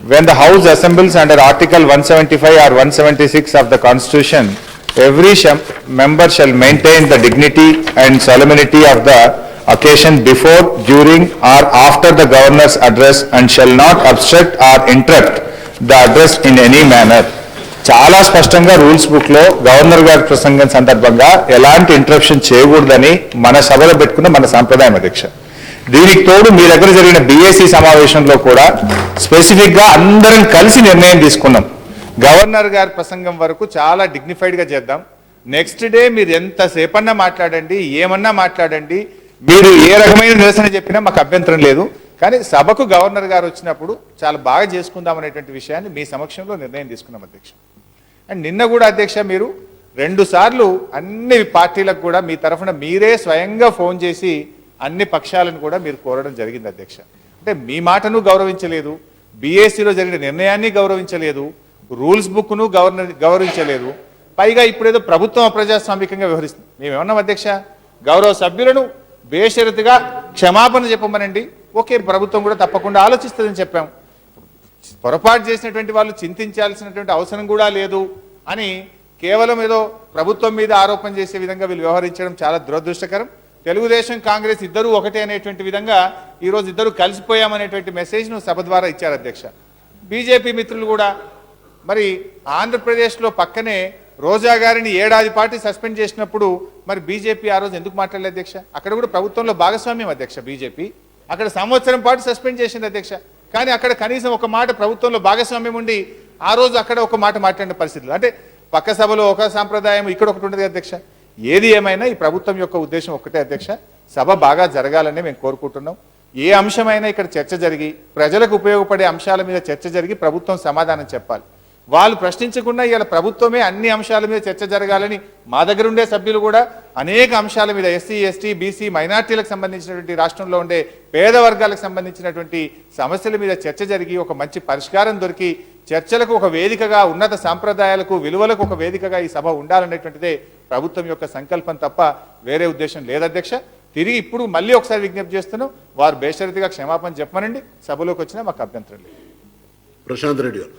when the House assembles under Article 175 or 176 of the Constitution, every member shall maintain the dignity and solemnity of the occasion before, during or after the governor's address and shall not obstruct or interrupt the address in any manner. చాలా స్పష్టంగా rules book లో governor గారి ప్రసంగం సందర్భంగా ఎలాంటి interruption చేయకూడదని మన సభలో పెట్టుకున్న మన సాంప్రదాయం అధ్యక్ష. దీనికి తోడు మీ దగ్గర జరిగిన బీఏసీ సమావేశంలో కూడా స్పెసిఫిక్ గా అందరం కలిసి నిర్ణయం తీసుకున్నాం. గవర్నర్ గారి ప్రసంగం వరకు చాలా డిగ్నిఫైడ్ గా చేద్దాం. నెక్స్ట్ డే మీరు ఎంతసేపన్నా మాట్లాడండి, ఏమన్నా మాట్లాడండి, మీరు ఏ రకమైన నిరసన చెప్పినా మాకు అభ్యంతరం లేదు. కానీ సభకు గవర్నర్ గారు వచ్చినప్పుడు చాలా బాగా చేసుకుందాం అనేటువంటి విషయాన్ని మీ సమక్షంలో నిర్ణయం తీసుకున్నాం అధ్యక్ష. అండ్ నిన్న కూడా అధ్యక్ష మీరు 2 సార్లు అన్ని పార్టీలకు కూడా మీ తరఫున మీరే స్వయంగా ఫోన్ చేసి అన్ని పక్షాలను కూడా మీరు కోరడం జరిగింది అధ్యక్ష. అంటే మీ మాటను గౌరవించలేదు, బీఏసీలో జరిగిన నిర్ణయాన్ని గౌరవించలేదు, రూల్స్ బుక్ను గౌరవించలేదు, పైగా ఇప్పుడేదో ప్రభుత్వం అప్రజాస్వామికంగా వ్యవహరిస్తుంది. మేమేమన్నాం అధ్యక్ష, గౌరవ సభ్యులను బేషరతుగా క్షమాపణ చెప్పమనండి, ఓకే ప్రభుత్వం కూడా తప్పకుండా ఆలోచిస్తుందని చెప్పాం. పొరపాటు చేసినటువంటి వాళ్ళు చింతించాల్సినటువంటి అవసరం కూడా లేదు అని కేవలం ఏదో ప్రభుత్వం మీద ఆరోపణ చేసే విధంగా వీళ్ళు వ్యవహరించడం చాలా దురదృష్టకరం. తెలుగుదేశం కాంగ్రెస్ ఇద్దరు ఒకటే అనేటువంటి విధంగా ఈరోజు ఇద్దరు కలిసిపోయామనేటువంటి మెసేజ్ను సభ ద్వారా ఇచ్చారు అధ్యక్ష. బీజేపీ మిత్రులు కూడా మరి ఆంధ్రప్రదేశ్లో పక్కనే రోజా గారిని 7 ఏడాది పాటు సస్పెండ్ చేసినప్పుడు మరి బీజేపీ ఆ రోజు ఎందుకు మాట్లాడలేదు అధ్యక్ష? అక్కడ కూడా ప్రభుత్వంలో భాగస్వామ్యం అధ్యక్ష బీజేపీ. అక్కడ సంవత్సరం పాటు సస్పెండ్ చేసింది అధ్యక్ష. కానీ అక్కడ కనీసం ఒక మాట ప్రభుత్వంలో భాగస్వామ్యం ఉండి ఆ రోజు అక్కడ ఒక మాట మాట్లాడిన పరిస్థితులు. అంటే పక్క సభలో ఒక సాంప్రదాయం, ఇక్కడ ఒకటి ఉండదు అధ్యక్ష. ఏది ఏమైనా ఈ ప్రభుత్వం యొక్క ఉద్దేశం ఒక్కటే అధ్యక్ష, సభ బాగా జరగాలని మేము కోరుకుంటున్నాం. ఏ అంశమైనా ఇక్కడ చర్చ జరిగి ప్రజలకు ఉపయోగపడే అంశాల మీద చర్చ జరిగి ప్రభుత్వం సమాధానం చెప్పాలి. వాళ్ళు ప్రశ్నించకుండా ఇవాళ ప్రభుత్వమే అన్ని అంశాల మీద చర్చ జరగాలని మా దగ్గర ఉండే సభ్యులు కూడా అనేక అంశాల మీద ఎస్సీ, ఎస్టీ, బీసీ, మైనార్టీలకు సంబంధించినటువంటి రాష్ట్రంలో ఉండే పేద వర్గాలకు సంబంధించినటువంటి సమస్యల మీద చర్చ జరిగి ఒక మంచి పరిష్కారం దొరికి చర్చలకు ఒక వేదికగా, ఉన్నత సాంప్రదాయాలకు, విలువలకు ఒక వేదికగా ఈ సభ ఉండాలనేటువంటిదే ప్రభుత్వం యొక్క సంకల్పం తప్ప వేరే ఉద్దేశం లేదధ్యక్ష. తిరిగి ఇప్పుడు మళ్ళీ ఒకసారి విజ్ఞప్తి చేస్తున్నాం, వారు బేషరతుగా క్షమాపణ చెప్పమనండి, సభలోకి వచ్చినా మాకు అభ్యంతరం లేదు. ప్రశాంత్ రెడ్డి గారు.